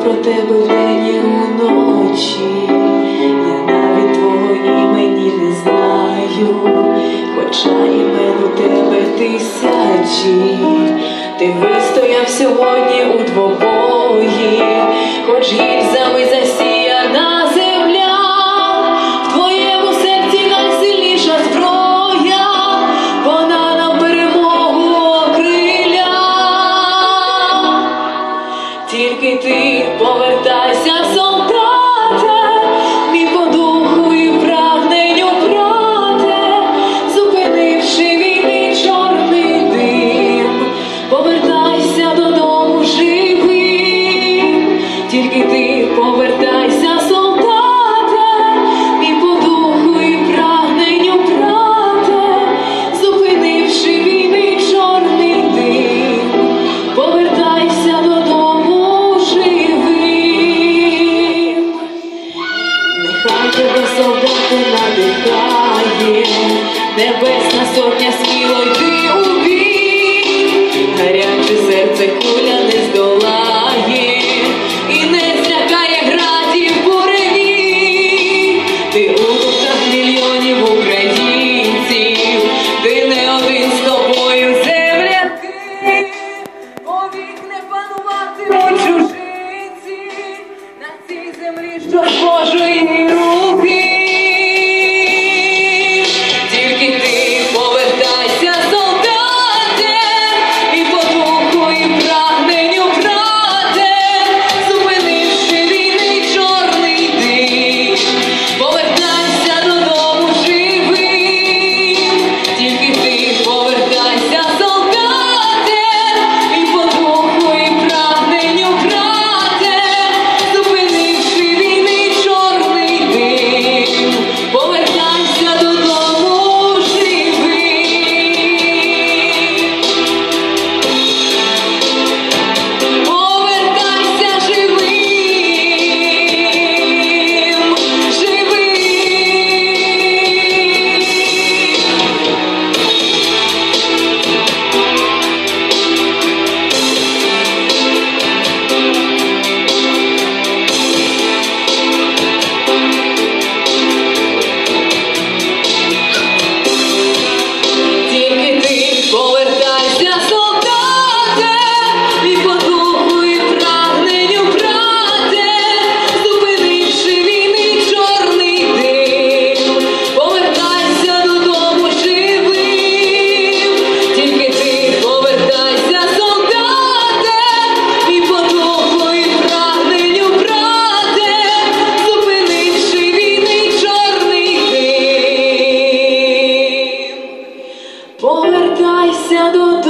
про тебе вдень і уночі. Я навіть твого імені не знаю, хоча імен у тебе тисячі. Ти вистояв сьогодні у двобої, хоч гільзами засіяна земля. В твоєму серці найсильніша зброя, вона на перемогу окриля. Тільки ти повертайся, солдате, мій по духу і прагненню брате, зупинивши війни чорний дим. Повертайся додому живим, тільки ти повертайся, солдате, мій по духу і прагненню брате, зупинивши війни чорний дим. Повертайся додому живим. Нехай тебе, солдати, надихає Небесна Сотня, сміло йди у бій. Гаряче серце куля не здолає і не злякає градів буревій. Ти у душах мільйонів українців, ти не один, з тобою земляки. Повік не пануватимуть чужинці на цій землі, що з Божої руки. Тільки ти повертайся, солдате, і по духу і прагненню брате, зупинивши війни чорний дим. Повертайся додому живим, тільки ти повертайся, солдате, і по духу і прагненню брате, зупинивши війни чорний дим. Повертайся додому живим. Повертайся живим, живим. Тільки ти повертайся, солдате, і по духу і прагненню брате, зупинивши війни чорний дим. Повертайся додому живим, тільки ти повертайся, солдате, і по духу і прагненню брате, зупинивши війни чорний дим. Повертайся додому.